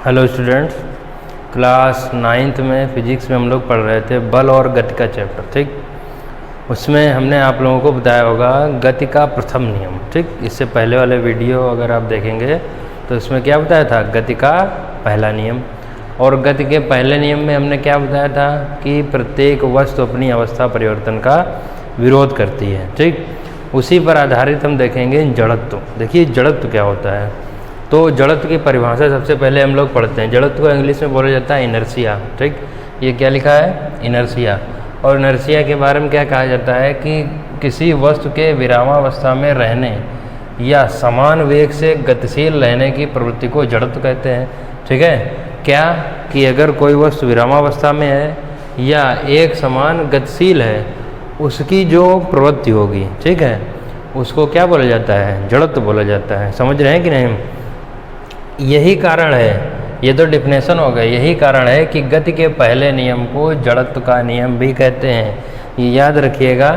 Hello students, class 9th में physics में हम लोग पढ़ रहे थे बल और गति का चैप्टर। ठीक, उसमें हमने आप लोगों को बताया होगा गति का प्रथम नियम। ठीक, इससे पहले वाले वीडियो अगर आप देखेंगे तो इसमें क्या बताया था, गति का पहला नियम। और गति के पहले नियम में हमने क्या बताया था कि प्रत्येक वस्तु अपनी अवस्था परिवर्तन का विरोध करती है। ठीक, उसी पर आधारित हम देखेंगे जड़त्व। देखिए जड़त्व क्या होता है। तो जड़त्व की परिभाषा सबसे पहले हम लोग पढ़ते हैं। जड़त्व को इंग्लिश में बोला जाता है इनर्शिया। ठीक, ये क्या लिखा है, इनर्शिया। और इनर्शिया के बारे में क्या कहा जाता है कि किसी वस्तु के विरामावस्था में रहने या समान वेग से गतिशील रहने की प्रवृत्ति को जड़त्व कहते हैं। ठीक है, क्या कि अगर कोई वस्तु विरामावस्था में है या एक समान गतिशील है, उसकी जो प्रवृत्ति होगी, ठीक है, उसको क्या बोला जाता है, जड़त्व बोला जाता है। समझ रहे हैं कि नहीं। यही कारण है, ये तो डिफिनेशन हो गया, यही कारण है कि गति के पहले नियम को जड़त्व का नियम भी कहते हैं। ये याद रखिएगा,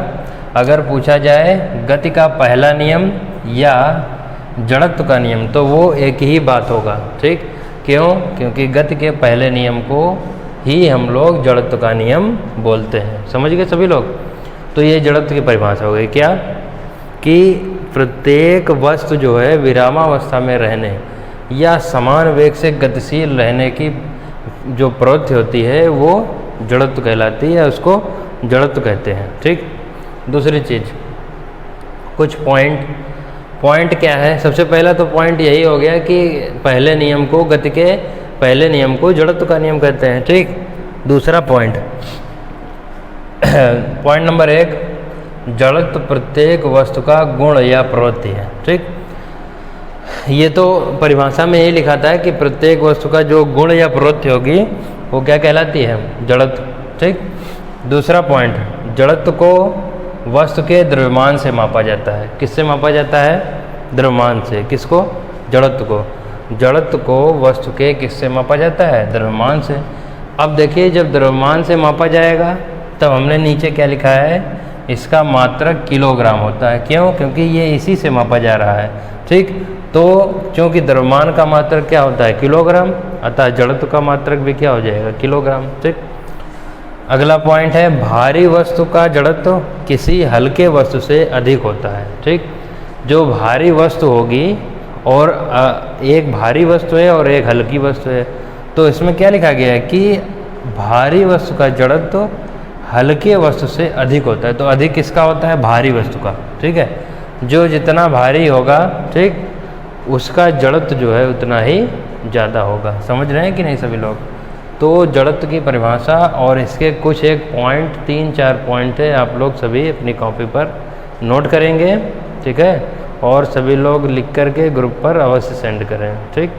अगर पूछा जाए गति का पहला नियम या जड़त्व का नियम तो वो एक ही बात होगा। ठीक, क्यों? क्योंकि गति के पहले नियम को ही हम लोग जड़त्व का नियम बोलते हैं। समझ गए सभी लोग। तो ये जड़त्व की परिभाषा हो गई क्या, कि प्रत्येक वस्तु जो है विरामावस्था में रहने या समान वेग से गतिशील रहने की जो प्रवृत्ति होती है वो जड़त्व कहलाती है, उसको जड़त्व कहते हैं। ठीक, दूसरी चीज़, कुछ पॉइंट क्या है। सबसे पहला तो पॉइंट यही हो गया कि पहले नियम को, गति के पहले नियम को जड़त्व का नियम कहते हैं। ठीक, दूसरा पॉइंट पॉइंट नंबर 1, जड़त्व प्रत्येक वस्तु का गुण या प्रवृत्ति है। ठीक, ये तो परिभाषा में यही लिखा था कि प्रत्येक वस्तु का जो गुण या प्रवृत्ति होगी वो क्या कहलाती है, जड़त्व। ठीक, दूसरा पॉइंट, जड़त्व को वस्तु के द्रव्यमान से मापा जाता है। किससे मापा जाता है, द्रव्यमान से। किसको, जड़त्व को। जड़त्व को वस्तु के किससे मापा जाता है, द्रव्यमान से। अब देखिए, जब द्रव्यमान से मापा जाएगा तब हमने नीचे क्या लिखा है, इसका मात्रक किलोग्राम होता है। क्यों? क्योंकि ये इसी से मापा जा रहा है। ठीक, तो चूँकि द्रव्यमान का मात्रक क्या होता है, किलोग्राम, अतः जड़त्व का मात्रक भी क्या हो जाएगा, किलोग्राम। ठीक, अगला पॉइंट है, भारी वस्तु का जड़त्व किसी हल्के वस्तु से अधिक होता है। ठीक, जो भारी वस्तु होगी और एक भारी वस्तु है और एक हल्की वस्तु है, तो इसमें क्या लिखा गया है कि भारी वस्तु का जड़त्व हल्के वस्तु से अधिक होता है। तो अधिक किसका होता है, भारी वस्तु का। ठीक है, जो जितना भारी होगा, ठीक, उसका जड़त्व जो है उतना ही ज़्यादा होगा। समझ रहे हैं कि नहीं सभी लोग। तो जड़त्व की परिभाषा और इसके कुछ एक पॉइंट, 3-4 पॉइंट है, आप लोग सभी अपनी कॉपी पर नोट करेंगे। ठीक है, और सभी लोग लिख करके ग्रुप पर अवश्य सेंड करें। ठीक।